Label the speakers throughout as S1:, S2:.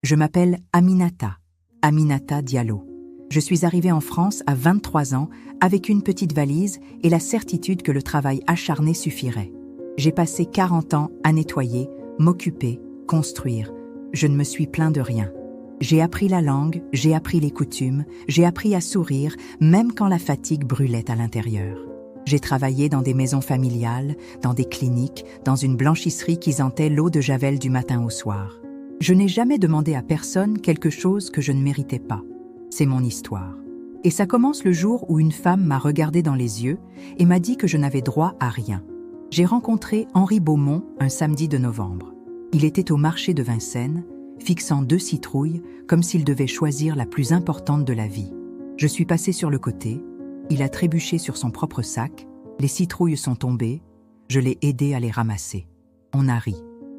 S1: Je m'appelle Aminata Diallo. Je suis arrivée en France à 23 ans avec une petite valise et la certitude que le travail acharné suffirait. J'ai passé 40 ans à nettoyer, m'occuper, construire. Je ne me suis plaint de rien. J'ai appris la langue, j'ai appris les coutumes, j'ai appris à sourire, même quand la fatigue brûlait à l'intérieur. J'ai travaillé dans des maisons familiales, dans des cliniques, dans une blanchisserie qui sentait l'eau de Javel du matin au soir. Je n'ai jamais demandé à personne quelque chose que je ne méritais pas. C'est mon histoire. Et ça commence le jour où une femme m'a regardé dans les yeux et m'a dit que je n'avais droit à rien. J'ai rencontré Henri Beaumont un samedi de novembre. Il était au marché de Vincennes, fixant 2 citrouilles comme s'il devait choisir la plus importante de la vie. Je suis passée sur le côté, il a trébuché sur son propre sac, les citrouilles sont tombées, je l'ai aidé à les ramasser. On a ri.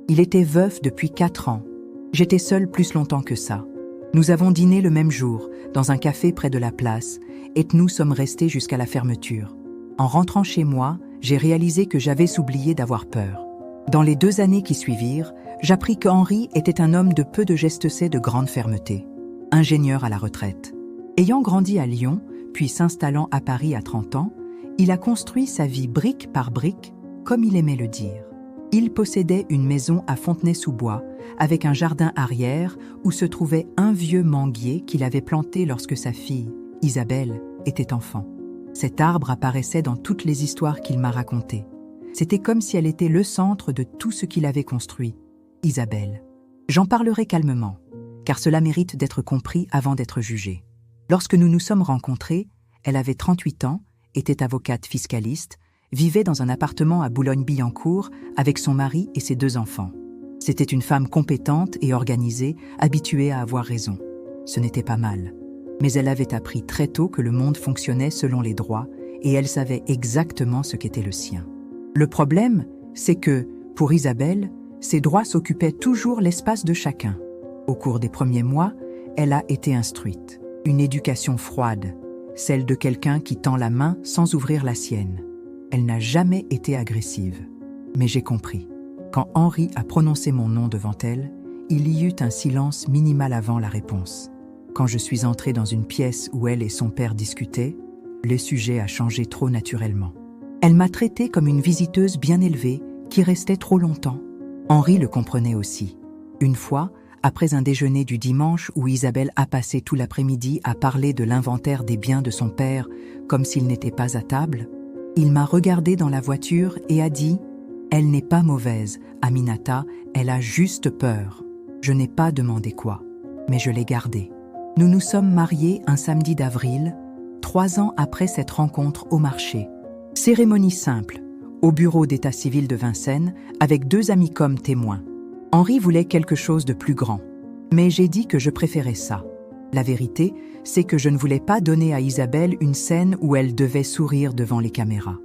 S1: Il était veuf depuis 4 ans. J'étais seule plus longtemps que ça. Nous avons dîné le même jour, dans un café près de la place, et nous sommes restés jusqu'à la fermeture. En rentrant chez moi, j'ai réalisé que j'avais oublié d'avoir peur. Dans les 2 années qui suivirent, j'appris qu'Henri était un homme de peu de gestes, de grande fermeté. Ingénieur à la retraite. Ayant grandi à Lyon, puis s'installant à Paris à 30 ans, il a construit sa vie brique par brique, comme il aimait le dire. Il possédait une maison à Fontenay-sous-Bois, avec un jardin arrière où se trouvait un vieux manguier qu'il avait planté lorsque sa fille, Isabelle, était enfant. Cet arbre apparaissait dans toutes les histoires qu'il m'a racontées. C'était comme si elle était le centre de tout ce qu'il avait construit, Isabelle. J'en parlerai calmement, car cela mérite d'être compris avant d'être jugé. Lorsque nous nous sommes rencontrés, elle avait 38 ans, était avocate fiscaliste, vivait dans un appartement à Boulogne-Billancourt avec son mari et ses 2 enfants. C'était une femme compétente et organisée, habituée à avoir raison. Ce n'était pas mal. Mais elle avait appris très tôt que le monde fonctionnait selon les droits et elle savait exactement ce qu'était le sien. Le problème, c'est que, pour Isabelle, ses droits s'occupaient toujours l'espace de chacun. Au cours des premiers mois, elle a été instruite. Une éducation froide, celle de quelqu'un qui tend la main sans ouvrir la sienne. Elle n'a jamais été agressive. Mais j'ai compris. Quand Henri a prononcé mon nom devant elle, il y eut un silence minimal avant la réponse. Quand je suis entrée dans une pièce où elle et son père discutaient, le sujet a changé trop naturellement. Elle m'a traitée comme une visiteuse bien élevée qui restait trop longtemps. Henri le comprenait aussi. Une fois, après un déjeuner du dimanche où Isabelle a passé tout l'après-midi à parler de l'inventaire des biens de son père comme s'il n'était pas à table, il m'a regardée dans la voiture et a dit « Elle n'est pas mauvaise, Aminata, elle a juste peur. » Je n'ai pas demandé quoi, mais je l'ai gardée. Nous nous sommes mariés un samedi d'avril, 3 ans après cette rencontre au marché. Cérémonie simple, au bureau d'état civil de Vincennes, avec 2 amis comme témoins. Henri voulait quelque chose de plus grand, mais j'ai dit que je préférais ça. La vérité, c'est que je ne voulais pas donner à Isabelle une scène où elle devait sourire devant les caméras.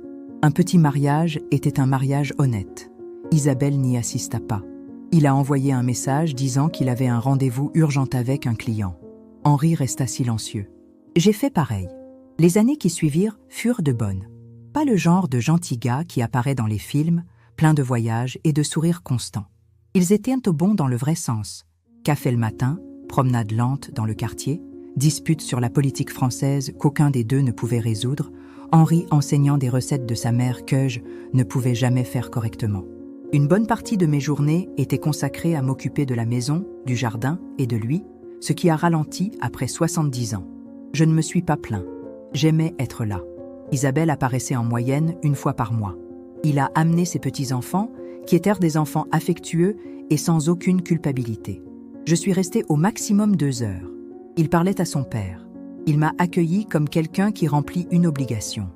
S1: Un petit mariage était un mariage honnête. Isabelle n'y assista pas. Il a envoyé un message disant qu'il avait un rendez-vous urgent avec un client. Henri resta silencieux. J'ai fait pareil. Les années qui suivirent furent de bonnes. Pas le genre de gentil gars qui apparaît dans les films, plein de voyages et de sourires constants. Ils étaient au bon dans le vrai sens. Café le matin, promenade lente dans le quartier, dispute sur la politique française qu'aucun des 2 ne pouvait résoudre, Henri enseignant des recettes de sa mère que je ne pouvais jamais faire correctement. Une bonne partie de mes journées était consacrée à m'occuper de la maison, du jardin et de lui, ce qui a ralenti après 70 ans. Je ne me suis pas plaint. J'aimais être là. Isabelle apparaissait en moyenne 1 fois par mois. Il a amené ses petits-enfants, qui étaient des enfants affectueux et sans aucune culpabilité. Je suis restée au maximum 2 heures. Il parlait à son père. Il m'a accueillie comme quelqu'un qui remplit une obligation.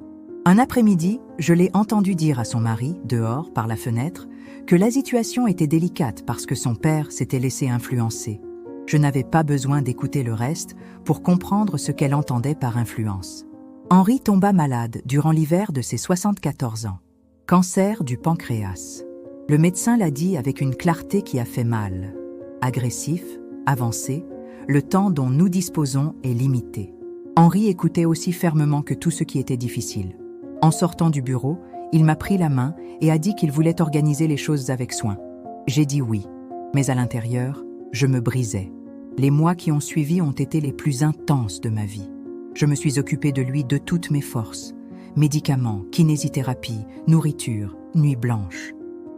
S1: Un après-midi, je l'ai entendu dire à son mari, dehors, par la fenêtre, que la situation était délicate parce que son père s'était laissé influencer. Je n'avais pas besoin d'écouter le reste pour comprendre ce qu'elle entendait par influence. Henri tomba malade durant l'hiver de ses 74 ans. Cancer du pancréas. Le médecin l'a dit avec une clarté qui a fait mal. Agressif, avancé, le temps dont nous disposons est limité. Henri écoutait aussi fermement que tout ce qui était difficile. En sortant du bureau, il m'a pris la main et a dit qu'il voulait organiser les choses avec soin. J'ai dit oui, mais à l'intérieur, je me brisais. Les mois qui ont suivi ont été les plus intenses de ma vie. Je me suis occupée de lui de toutes mes forces. Médicaments, kinésithérapie, nourriture, nuit blanche.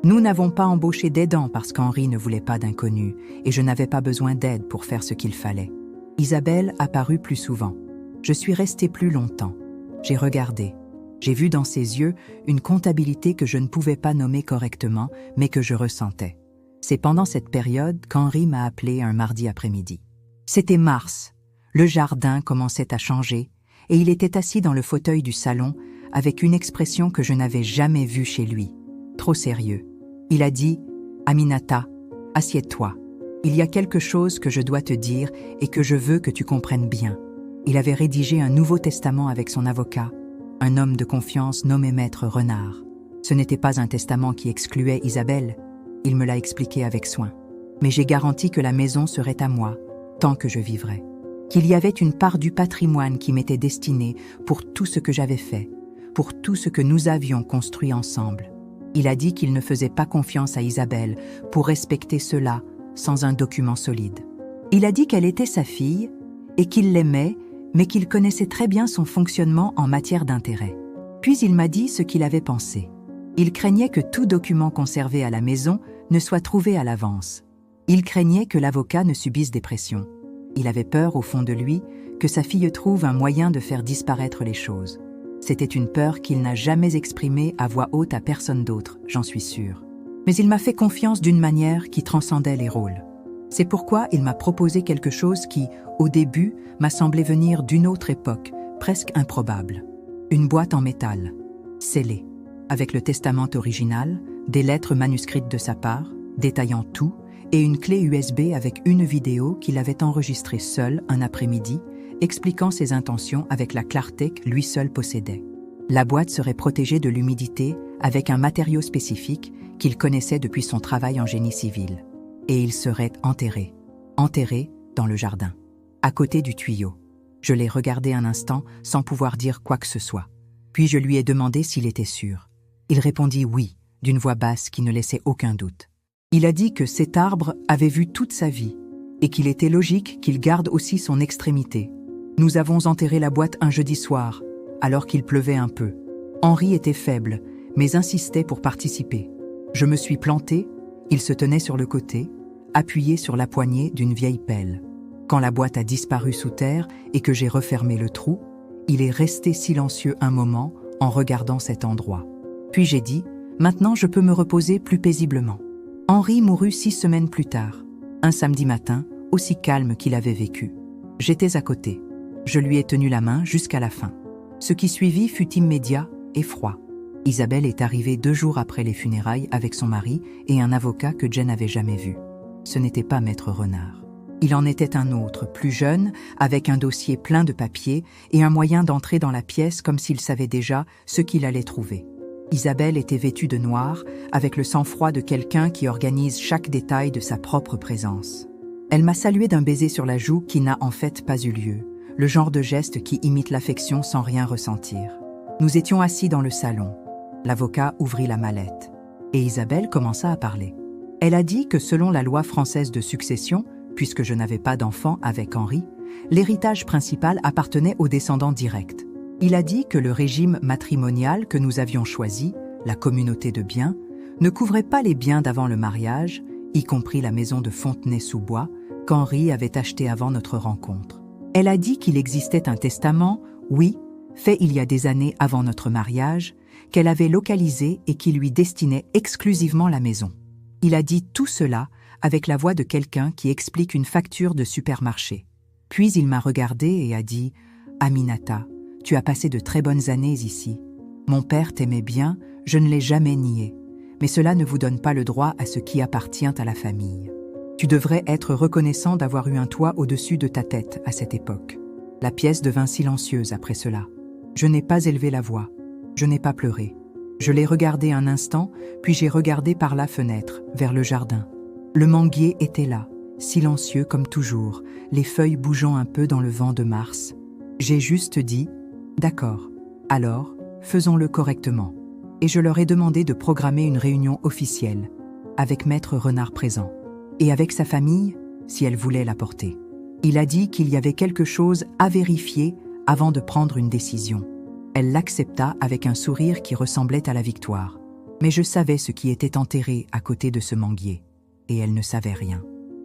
S1: Nous n'avons pas embauché d'aidant parce qu'Henri ne voulait pas d'inconnus et je n'avais pas besoin d'aide pour faire ce qu'il fallait. Isabelle apparut plus souvent. Je suis restée plus longtemps. J'ai regardé. J'ai vu dans ses yeux une comptabilité que je ne pouvais pas nommer correctement, mais que je ressentais. C'est pendant cette période qu'Henri m'a appelé un mardi après-midi. C'était mars. Le jardin commençait à changer et il était assis dans le fauteuil du salon avec une expression que je n'avais jamais vue chez lui. Trop sérieux. Il a dit « Aminata, assieds-toi. Il y a quelque chose que je dois te dire et que je veux que tu comprennes bien. » Il avait rédigé un nouveau testament avec son avocat, un homme de confiance nommé Maître Renard. Ce n'était pas un testament qui excluait Isabelle. Il me l'a expliqué avec soin. Mais j'ai garanti que la maison serait à moi, tant que je vivrais. Qu'il y avait une part du patrimoine qui m'était destinée pour tout ce que j'avais fait, pour tout ce que nous avions construit ensemble. Il a dit qu'il ne faisait pas confiance à Isabelle pour respecter cela sans un document solide. Il a dit qu'elle était sa fille et qu'il l'aimait, mais qu'il connaissait très bien son fonctionnement en matière d'intérêt. Puis il m'a dit ce qu'il avait pensé. Il craignait que tout document conservé à la maison ne soit trouvé à l'avance. Il craignait que l'avocat ne subisse des pressions. Il avait peur, au fond de lui, que sa fille trouve un moyen de faire disparaître les choses. C'était une peur qu'il n'a jamais exprimée à voix haute à personne d'autre, j'en suis sûre. Mais il m'a fait confiance d'une manière qui transcendait les rôles. C'est pourquoi il m'a proposé quelque chose qui, au début, m'a semblé venir d'une autre époque, presque improbable. Une boîte en métal, scellée, avec le testament original, des lettres manuscrites de sa part, détaillant tout, et une clé USB avec une vidéo qu'il avait enregistrée seul un après-midi, expliquant ses intentions avec la clarté que lui seul possédait. La boîte serait protégée de l'humidité avec un matériau spécifique qu'il connaissait depuis son travail en génie civil. Et il serait enterré dans le jardin, à côté du tuyau. Je l'ai regardé un instant sans pouvoir dire quoi que ce soit. Puis je lui ai demandé s'il était sûr. Il répondit oui, d'une voix basse qui ne laissait aucun doute. Il a dit que cet arbre avait vu toute sa vie et qu'il était logique qu'il garde aussi son extrémité. Nous avons enterré la boîte un jeudi soir, alors qu'il pleuvait un peu. Henri était faible, mais insistait pour participer. Je me suis plantée, il se tenait sur le côté, appuyé sur la poignée d'une vieille pelle. Quand la boîte a disparu sous terre et que j'ai refermé le trou, il est resté silencieux un moment en regardant cet endroit. Puis j'ai dit « Maintenant je peux me reposer plus paisiblement ». Henri mourut 6 semaines plus tard, un samedi matin, aussi calme qu'il avait vécu. J'étais à côté. Je lui ai tenu la main jusqu'à la fin. Ce qui suivit fut immédiat et froid. Isabelle est arrivée 2 jours après les funérailles avec son mari et un avocat que Jen n'avait jamais vu. Ce n'était pas Maître Renard. Il en était un autre, plus jeune, avec un dossier plein de papiers et un moyen d'entrer dans la pièce comme s'il savait déjà ce qu'il allait trouver. Isabelle était vêtue de noir, avec le sang-froid de quelqu'un qui organise chaque détail de sa propre présence. Elle m'a salué d'un baiser sur la joue qui n'a en fait pas eu lieu, le genre de geste qui imite l'affection sans rien ressentir. Nous étions assis dans le salon. L'avocat ouvrit la mallette. Et Isabelle commença à parler. Elle a dit que selon la loi française de succession, puisque je n'avais pas d'enfant avec Henri, l'héritage principal appartenait aux descendants directs. Il a dit que le régime matrimonial que nous avions choisi, la communauté de biens, ne couvrait pas les biens d'avant le mariage, y compris la maison de Fontenay-sous-Bois, qu'Henri avait acheté avant notre rencontre. Elle a dit qu'il existait un testament, oui, fait il y a des années avant notre mariage, qu'elle avait localisé et qui lui destinait exclusivement la maison. Il a dit tout cela avec la voix de quelqu'un qui explique une facture de supermarché. Puis il m'a regardée et a dit « Aminata, tu as passé de très bonnes années ici. Mon père t'aimait bien, je ne l'ai jamais nié. Mais cela ne vous donne pas le droit à ce qui appartient à la famille. Tu devrais être reconnaissant d'avoir eu un toit au-dessus de ta tête à cette époque. » La pièce devint silencieuse après cela. Je n'ai pas élevé la voix. Je n'ai pas pleuré. Je l'ai regardé un instant, puis j'ai regardé par la fenêtre, vers le jardin. Le manguier était là, silencieux comme toujours, les feuilles bougeant un peu dans le vent de mars. J'ai juste dit « D'accord, alors, faisons-le correctement. » Et je leur ai demandé de programmer une réunion officielle, avec Maître Renard présent, et avec sa famille, si elle voulait l'apporter. Il a dit qu'il y avait quelque chose à vérifier avant de prendre une décision. Elle l'accepta avec un sourire qui ressemblait à la victoire. Mais je savais ce qui était enterré à côté de ce manguier, et elle ne savait rien.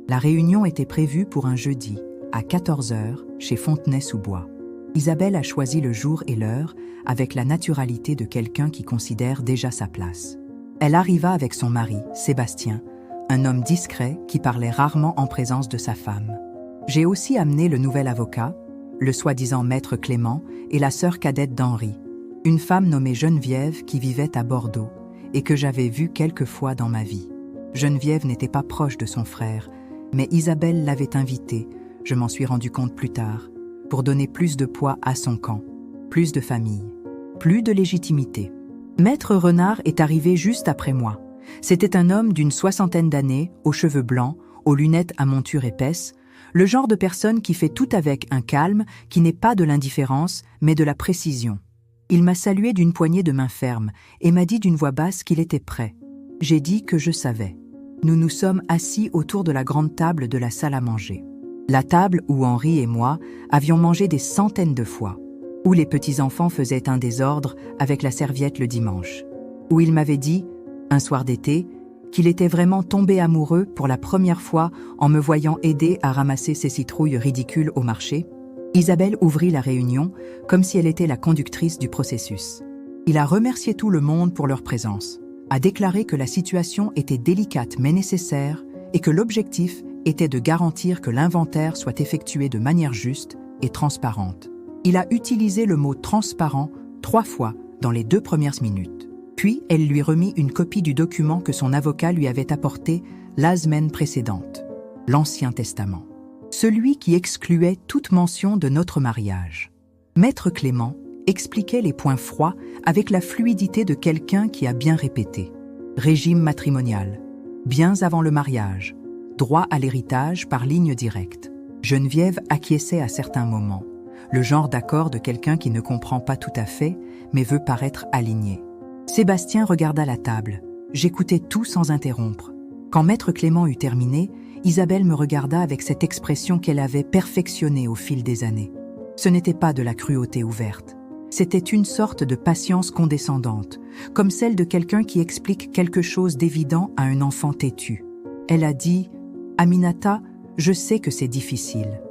S1: La réunion était prévue pour un jeudi, à 14 heures, chez Fontenay-sous-Bois. Isabelle a choisi le jour et l'heure avec la naturalité de quelqu'un qui considère déjà sa place. Elle arriva avec son mari, Sébastien, un homme discret qui parlait rarement en présence de sa femme. J'ai aussi amené le nouvel avocat, le soi-disant maître Clément et la sœur cadette d'Henri, une femme nommée Geneviève qui vivait à Bordeaux et que j'avais vue quelques fois dans ma vie. Geneviève n'était pas proche de son frère, mais Isabelle l'avait invitée, je m'en suis rendu compte plus tard, pour donner plus de poids à son camp, plus de famille, plus de légitimité. Maître Renard est arrivé juste après moi. C'était un homme d'une 60aine d'années, aux cheveux blancs, aux lunettes à monture épaisse, le genre de personne qui fait tout avec un calme, qui n'est pas de l'indifférence, mais de la précision. Il m'a salué d'une poignée de main ferme et m'a dit d'une voix basse qu'il était prêt. J'ai dit que je savais. Nous nous sommes assis autour de la grande table de la salle à manger. La table où Henri et moi avions mangé des centaines de fois, où les petits-enfants faisaient un désordre avec la serviette le dimanche, où il m'avait dit, un soir d'été, qu'il était vraiment tombé amoureux pour la première fois en me voyant aider à ramasser ses citrouilles ridicules au marché. Isabelle ouvrit la réunion comme si elle était la conductrice du processus. Il a remercié tout le monde pour leur présence, a déclaré que la situation était délicate mais nécessaire et que l'objectif était de garantir que l'inventaire soit effectué de manière juste et transparente. Il a utilisé le mot « transparent » 3 fois dans les 2 premières minutes. Puis, elle lui remit une copie du document que son avocat lui avait apporté la semaine précédente, l'Ancien Testament, celui qui excluait toute mention de notre mariage. Maître Clément expliquait les points froids avec la fluidité de quelqu'un qui a bien répété. Régime matrimonial, biens avant le mariage, droit à l'héritage par ligne directe. Geneviève acquiesçait à certains moments, le genre d'accord de quelqu'un qui ne comprend pas tout à fait, mais veut paraître aligné. Sébastien regarda la table. J'écoutais tout sans interrompre. Quand Maître Clément eut terminé, Isabelle me regarda avec cette expression qu'elle avait perfectionnée au fil des années. Ce n'était pas de la cruauté ouverte. C'était une sorte de patience condescendante, comme celle de quelqu'un qui explique quelque chose d'évident à un enfant têtu. Elle a dit « Aminata, je sais que c'est difficile,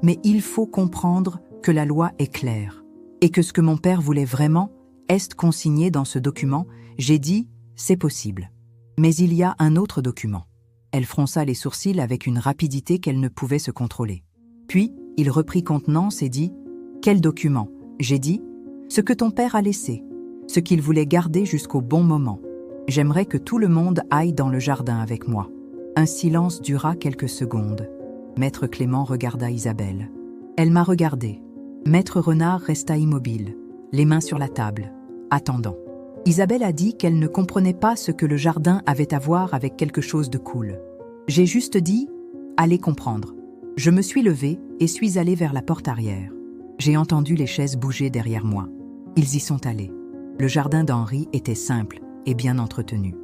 S1: mais il faut comprendre que la loi est claire et que ce que mon père voulait vraiment est consigné dans ce document. » J'ai dit « C'est possible. Mais il y a un autre document. » Elle fronça les sourcils avec une rapidité qu'elle ne pouvait se contrôler. Puis, il reprit contenance et dit « Quel document ?» J'ai dit « Ce que ton père a laissé, ce qu'il voulait garder jusqu'au bon moment. J'aimerais que tout le monde aille dans le jardin avec moi. » Un silence dura quelques secondes. Maître Clément regarda Isabelle. Elle m'a regardé. Maître Renard resta immobile, les mains sur la table, attendant. Isabelle a dit qu'elle ne comprenait pas ce que le jardin avait à voir avec quelque chose de cool. J'ai juste dit « Allez comprendre ». Je me suis levée et suis allée vers la porte arrière. J'ai entendu les chaises bouger derrière moi. Ils y sont allés. Le jardin d'Henri était simple et bien entretenu.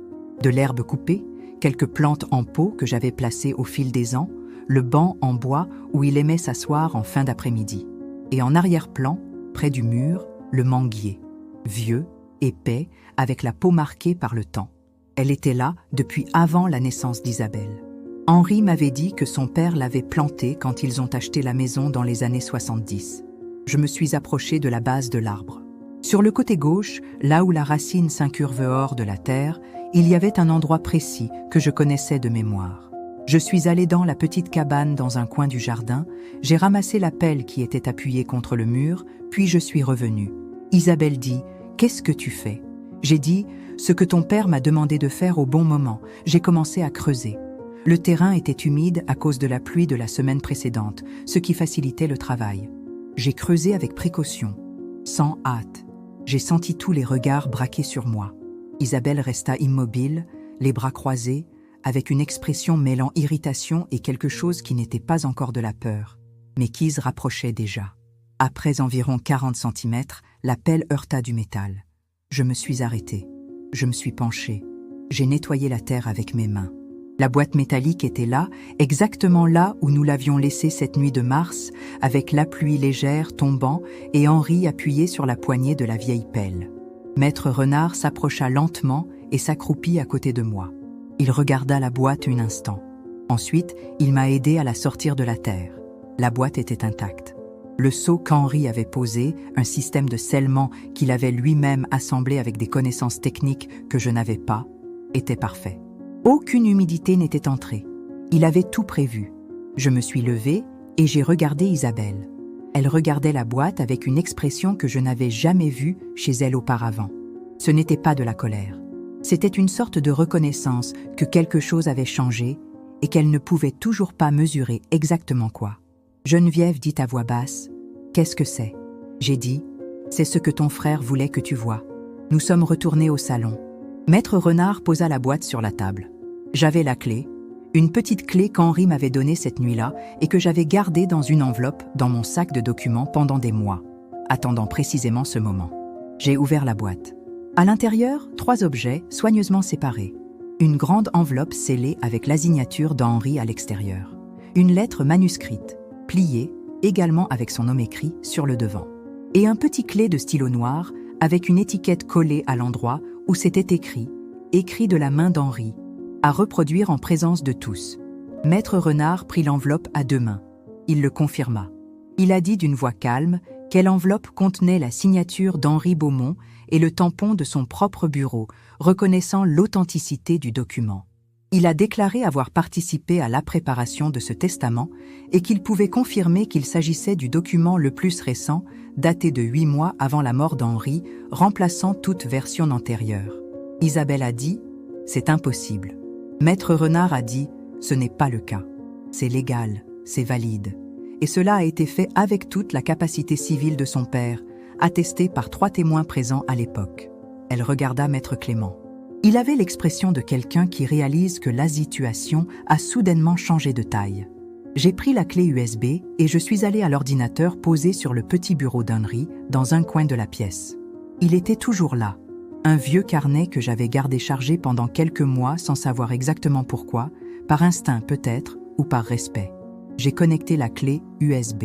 S1: De l'herbe coupée, quelques plantes en pot que j'avais placées au fil des ans, le banc en bois où il aimait s'asseoir en fin d'après-midi. Et en arrière-plan, près du mur, le manguier, vieux, épais, avec la peau marquée par le temps. Elle était là depuis avant la naissance d'Isabelle. Henri m'avait dit que son père l'avait planté quand ils ont acheté la maison dans les années 70. Je me suis approchée de la base de l'arbre. Sur le côté gauche, là où la racine s'incurve hors de la terre, il y avait un endroit précis que je connaissais de mémoire. Je suis allée dans la petite cabane dans un coin du jardin, j'ai ramassé la pelle qui était appuyée contre le mur, puis je suis revenue. Isabelle dit « Qu'est-ce que tu fais ?» J'ai dit « Ce que ton père m'a demandé de faire au bon moment. » J'ai commencé à creuser. Le terrain était humide à cause de la pluie de la semaine précédente, ce qui facilitait le travail. J'ai creusé avec précaution, sans hâte. J'ai senti tous les regards braqués sur moi. Isabelle resta immobile, les bras croisés, avec une expression mêlant irritation et quelque chose qui n'était pas encore de la peur, mais qui se rapprochait déjà. Après environ 40 centimètres, la pelle heurta du métal. Je me suis arrêtée. Je me suis penchée. J'ai nettoyé la terre avec mes mains. La boîte métallique était là, exactement là où nous l'avions laissée cette nuit de mars, avec la pluie légère tombant et Henri appuyé sur la poignée de la vieille pelle. Maître Renard s'approcha lentement et s'accroupit à côté de moi. Il regarda la boîte un instant. Ensuite, il m'a aidé à la sortir de la terre. La boîte était intacte. Le seau qu'Henri avait posé, un système de scellement qu'il avait lui-même assemblé avec des connaissances techniques que je n'avais pas, était parfait. Aucune humidité n'était entrée. Il avait tout prévu. Je me suis levée et j'ai regardé Isabelle. Elle regardait la boîte avec une expression que je n'avais jamais vue chez elle auparavant. Ce n'était pas de la colère. C'était une sorte de reconnaissance que quelque chose avait changé et qu'elle ne pouvait toujours pas mesurer exactement quoi. Geneviève dit à voix basse, « Qu'est-ce que c'est ?» J'ai dit, « C'est ce que ton frère voulait que tu vois. » Nous sommes retournés au salon. Maître Renard posa la boîte sur la table. J'avais la clé, une petite clé qu'Henri m'avait donnée cette nuit-là et que j'avais gardée dans une enveloppe dans mon sac de documents pendant des mois, attendant précisément ce moment. J'ai ouvert la boîte. À l'intérieur, 3 objets soigneusement séparés. Une grande enveloppe scellée avec la signature d'Henri à l'extérieur. Une lettre manuscrite, pliée, également avec son nom écrit sur le devant. Et un petit clé de stylo noir avec une étiquette collée à l'endroit où c'était écrit de la main d'Henri, à reproduire en présence de tous. Maître Renard prit l'enveloppe à 2 mains. Il le confirma. Il a dit d'une voix calme quelle enveloppe contenait la signature d'Henri Beaumont et le tampon de son propre bureau, reconnaissant l'authenticité du document. Il a déclaré avoir participé à la préparation de ce testament et qu'il pouvait confirmer qu'il s'agissait du document le plus récent, daté de 8 mois avant la mort d'Henri, remplaçant toute version antérieure. Isabelle a dit « C'est impossible ». Maître Renard a dit « Ce n'est pas le cas. C'est légal, c'est valide. » Et cela a été fait avec toute la capacité civile de son père, attestée par 3 témoins présents à l'époque. Elle regarda Maître Clément. Il avait l'expression de quelqu'un qui réalise que la situation a soudainement changé de taille. J'ai pris la clé USB et je suis allé à l'ordinateur posé sur le petit bureau d'Henri dans un coin de la pièce. Il était toujours là. Un vieux carnet que j'avais gardé chargé pendant quelques mois sans savoir exactement pourquoi, par instinct peut-être ou par respect. J'ai connecté la clé USB.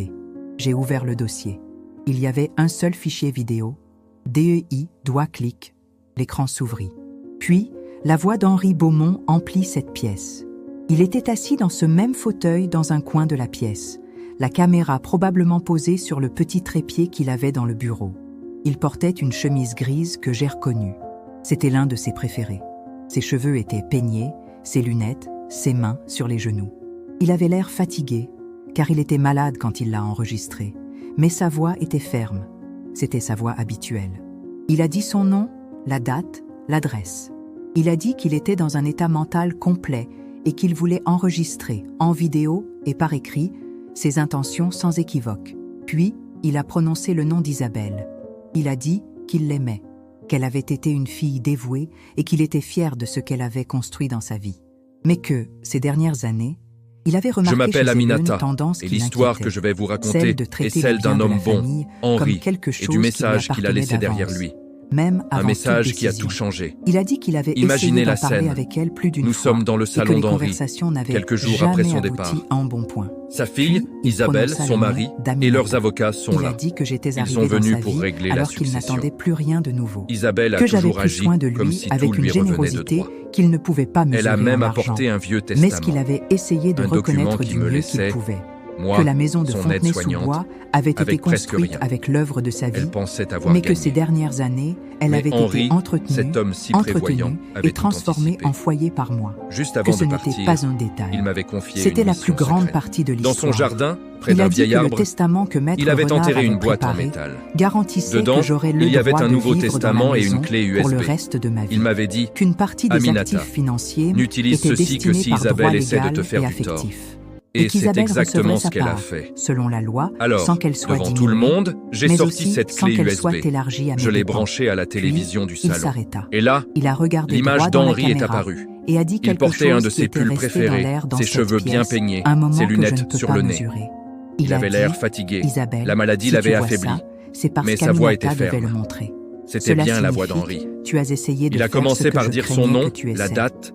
S1: J'ai ouvert le dossier. Il y avait un seul fichier vidéo. DEI, doigt-clic. L'écran s'ouvrit. Puis, la voix d'Henri Beaumont emplit cette pièce. Il était assis dans ce même fauteuil dans un coin de la pièce, la caméra probablement posée sur le petit trépied qu'il avait dans le bureau. Il portait une chemise grise que j'ai reconnue. C'était l'un de ses préférés. Ses cheveux étaient peignés, ses lunettes, ses mains sur les genoux. Il avait l'air fatigué, car il était malade quand il l'a enregistré, mais sa voix était ferme. C'était sa voix habituelle. Il a dit son nom, la date, l'adresse. Il a dit qu'il était dans un état mental complet et qu'il voulait enregistrer, en vidéo et par écrit, ses intentions sans équivoque. Puis, il a prononcé le nom d'Isabelle. Il a dit qu'il l'aimait, qu'elle avait été une fille dévouée et qu'il était fier de ce qu'elle avait construit dans sa vie. Mais que, ces dernières années, il avait remarqué
S2: Je m'appelle
S1: chez elle une
S2: Aminata,
S1: tendance
S2: et
S1: qui
S2: l'histoire
S1: l'inquiétait,
S2: que je vais vous raconter
S1: celle de
S2: est
S1: traiter
S2: celle
S1: le
S2: d'un
S1: bien de
S2: homme
S1: la
S2: bon,
S1: famille
S2: Henri,
S1: comme quelque
S2: et
S1: chose
S2: du message
S1: qui lui
S2: qu'il a laissé
S1: appartenait
S2: derrière
S1: d'avance.
S2: lui.
S1: Même avant
S2: Un message
S1: toute
S2: qui a
S1: décision.
S2: tout changé.
S1: Il a dit qu'il avait
S2: Imaginez
S1: essayé d'en
S2: la
S1: parler
S2: scène.
S1: avec elle plus d'une
S2: Nous
S1: fois
S2: sommes dans le
S1: et que
S2: salon
S1: les
S2: d'Henri,
S1: conversations n'avaient
S2: quelques jours
S1: jamais
S2: après son
S1: abouti
S2: départ.
S1: à un bon point.
S2: Sa fille,
S1: Puis, il
S2: Isabelle,
S1: prononça
S2: son
S1: le nom
S2: mari
S1: d'Aminata.
S2: et leurs avocats sont
S1: Il
S2: là.
S1: a dit que j'étais
S2: Ils
S1: arrivé
S2: sont
S1: dans
S2: venus
S1: sa
S2: pour
S1: vie
S2: régler la
S1: alors qu'il
S2: succession.
S1: n'attendait plus rien de nouveau.
S2: Isabelle a
S1: Que j'avais
S2: toujours
S1: pris
S2: agi
S1: soin de
S2: comme
S1: lui
S2: si
S1: avec
S2: tout
S1: une
S2: lui revenait de
S1: générosité
S2: droit.
S1: qu'il ne pouvait pas mesurer
S2: Elle a même
S1: en argent.
S2: apporté un vieux
S1: Mais ce
S2: testament,
S1: qu'il avait essayé de
S2: un document
S1: reconnaître
S2: qui
S1: du
S2: me
S1: mieux
S2: laissait,
S1: qu'il pouvait.
S2: moi,
S1: Que la maison de
S2: son
S1: Fontenay-sous-Bois
S2: aide-soignante,
S1: avait été
S2: avec presque
S1: construite
S2: rien.
S1: avec l'œuvre de sa vie,
S2: Elle pensait avoir
S1: mais que
S2: gagné.
S1: ces dernières années, elle
S2: Mais
S1: avait
S2: Henri,
S1: été entretenue,
S2: cet homme si prévoyant, avait
S1: et
S2: tout
S1: transformée
S2: anticipé.
S1: en foyer par moi.
S2: Juste
S1: Que
S2: avant
S1: ce
S2: de
S1: n'était
S2: partir,
S1: pas un détail.
S2: il m'avait confié
S1: C'était
S2: une
S1: la
S2: mission
S1: plus grande
S2: secrète.
S1: partie de
S2: Dans
S1: l'histoire.
S2: son jardin, près
S1: Il
S2: d'un
S1: a dit
S2: vieil
S1: que le
S2: arbre,
S1: testament que Maître
S2: il avait
S1: Renard
S2: enterré une
S1: avait
S2: boîte en
S1: préparé
S2: métal.
S1: garantissait
S2: Dedans,
S1: que j'aurais le
S2: il y avait
S1: droit
S2: un
S1: de
S2: Nouveau
S1: vivre dans la
S2: Testament et
S1: maison
S2: une clé
S1: pour le
S2: USB.
S1: reste de ma vie.
S2: Il m'avait dit
S1: Qu'une partie des
S2: Aminata,
S1: actifs financiers
S2: n'utilise
S1: était
S2: ceci que
S1: destinée
S2: si
S1: par
S2: Isabelle
S1: droit
S2: essaie de
S1: légal
S2: te faire
S1: et
S2: du tort.
S1: affectif.
S2: Et c'est
S1: qu'Isabelle
S2: exactement
S1: recevrait
S2: ce
S1: sa
S2: qu'elle a
S1: part,
S2: fait.
S1: selon la loi,
S2: Alors,
S1: sans qu'elle soit
S2: devant
S1: diminuée,
S2: tout le monde, j'ai
S1: mais
S2: sorti
S1: aussi
S2: cette
S1: sans
S2: clé
S1: qu'elle
S2: USB.
S1: soit élargie à mes
S2: Je l'ai
S1: dépens.
S2: branchée à la télévision du
S1: Il
S2: salon.
S1: s'arrêta.
S2: Et là,
S1: Il a regardé
S2: l'image
S1: droit dans la
S2: d'Henri est
S1: caméra
S2: apparue.
S1: et a dit
S2: Il
S1: quelque
S2: portait un
S1: chose
S2: de
S1: qui
S2: ses
S1: était
S2: pulls
S1: resté dans
S2: préférés,
S1: l'air dans
S2: ses
S1: cette
S2: cheveux bien
S1: pièce,
S2: peignés,
S1: un moment
S2: ses
S1: que je
S2: lunettes
S1: ne peux
S2: sur
S1: pas
S2: le nez.
S1: mesurer.
S2: Il avait
S1: a
S2: l'air
S1: dit,
S2: fatigué.
S1: Isabelle,
S2: La maladie
S1: si
S2: l'avait
S1: tu vois
S2: affaibli.
S1: ça, c'est parce
S2: Mais sa voix était
S1: qu'Aminata devait
S2: ferme.
S1: le montrer.
S2: C'était
S1: Cela
S2: bien la voix
S1: signifie
S2: d'Henri.
S1: Tu as essayé de
S2: Il a
S1: faire ce
S2: commencé
S1: que
S2: par
S1: je
S2: dire son
S1: craignais
S2: nom,
S1: que tu
S2: la
S1: essaies.
S2: date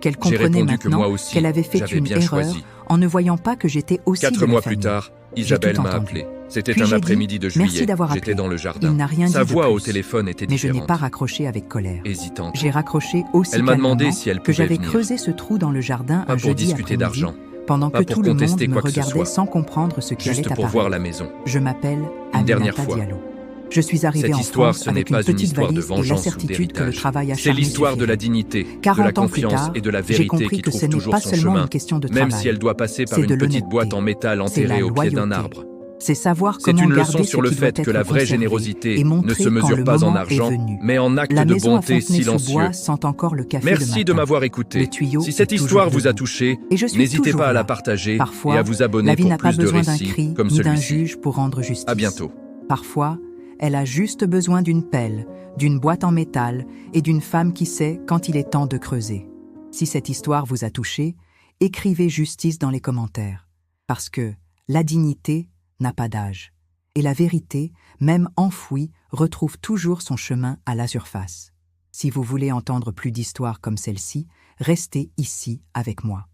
S1: Qu'elle
S2: J'ai
S1: comprenait
S2: répondu que moi
S1: maintenant
S2: aussi,
S1: qu'elle avait fait
S2: j'avais
S1: une
S2: bien
S1: erreur
S2: choisi.
S1: en ne voyant pas que j'étais aussi
S2: 4
S1: de la
S2: mois plus
S1: famille.
S2: tard, Isabelle
S1: tout
S2: m'a
S1: entendu.
S2: appelé. C'était
S1: Puis
S2: un
S1: j'ai dit,
S2: après-midi de
S1: merci
S2: juillet.
S1: d'avoir
S2: J'étais
S1: appelé.
S2: dans le jardin.
S1: Il n'a rien
S2: Sa
S1: dit de
S2: voix au
S1: plus.
S2: téléphone était
S1: Mais je n'ai
S2: différente.
S1: pas raccroché avec colère.
S2: Hésitante.
S1: J'ai raccroché aussi
S2: Elle m'a demandé
S1: calmement
S2: si elle
S1: que
S2: pouvait
S1: j'avais
S2: venir.
S1: creusé ce trou dans le jardin
S2: Pas
S1: un
S2: pour
S1: jeudi
S2: discuter
S1: après-midi,
S2: d'argent.
S1: pendant
S2: Pas
S1: que
S2: pour
S1: tout le monde
S2: contester
S1: me
S2: quoi que ce
S1: regardait
S2: soit.
S1: sans comprendre ce qui allait
S2: Juste pour
S1: apparaître.
S2: voir la maison.
S1: Je m'appelle
S2: Une dernière
S1: Aminata
S2: fois.
S1: Diallo. Je suis arrivée
S2: Cette
S1: en
S2: histoire,
S1: France
S2: ce n'est
S1: avec
S2: pas
S1: une
S2: une
S1: petite
S2: histoire de
S1: valise et
S2: vengeance ou
S1: l'incertitude que le
S2: d'héritage.
S1: travail
S2: C'est
S1: acharné
S2: l'histoire de la
S1: suffirait.
S2: dignité, de
S1: 40
S2: la
S1: ans plus
S2: confiance
S1: tard,
S2: et de la
S1: j'ai
S2: vérité
S1: compris
S2: qui
S1: que
S2: trouve
S1: ce n'est
S2: toujours
S1: pas
S2: son
S1: seulement
S2: chemin,
S1: une question de
S2: même
S1: travail.
S2: si elle doit passer par
S1: C'est
S2: une
S1: de
S2: petite
S1: l'honnêteté.
S2: boîte en métal
S1: C'est
S2: enterrée
S1: la
S2: au pied d'un
S1: loyauté.
S2: arbre.
S1: C'est savoir
S2: C'est
S1: comment
S2: une
S1: garder
S2: leçon
S1: ce
S2: sur le
S1: qui doit
S2: fait que
S1: être
S2: la vraie
S1: conservé
S2: générosité
S1: et
S2: ne
S1: montrer
S2: se
S1: quand
S2: mesure
S1: le
S2: pas en
S1: moment
S2: argent,
S1: est venu.
S2: mais en actes
S1: La
S2: de
S1: maison à
S2: bonté
S1: Fontenay-sous-Bois
S2: silencieux.
S1: sent encore le café
S2: Merci
S1: le
S2: de
S1: matin.
S2: m'avoir
S1: Le
S2: écouté.
S1: tuyau
S2: Si cette
S1: est
S2: histoire
S1: toujours
S2: vous a
S1: debout.
S2: touché,
S1: Et je suis
S2: n'hésitez
S1: toujours
S2: pas à
S1: là.
S2: la partager
S1: Parfois,
S2: et à vous
S1: la
S2: abonner
S1: vie
S2: pour
S1: n'a pas
S2: plus de
S1: besoin d'un
S2: récits
S1: cri
S2: comme
S1: ni d'un
S2: celui-ci.
S1: juge pour rendre justice.
S2: À bientôt.
S1: Parfois, Elle a juste besoin d'une pelle, d'une boîte en métal et d'une femme qui sait quand il est temps de creuser. Si cette histoire vous a touché, écrivez justice dans les commentaires. Parce que la dignité n'a pas d'âge. Et la vérité, même enfouie, retrouve toujours son chemin à la surface. Si vous voulez entendre plus d'histoires comme celle-ci, restez ici avec moi.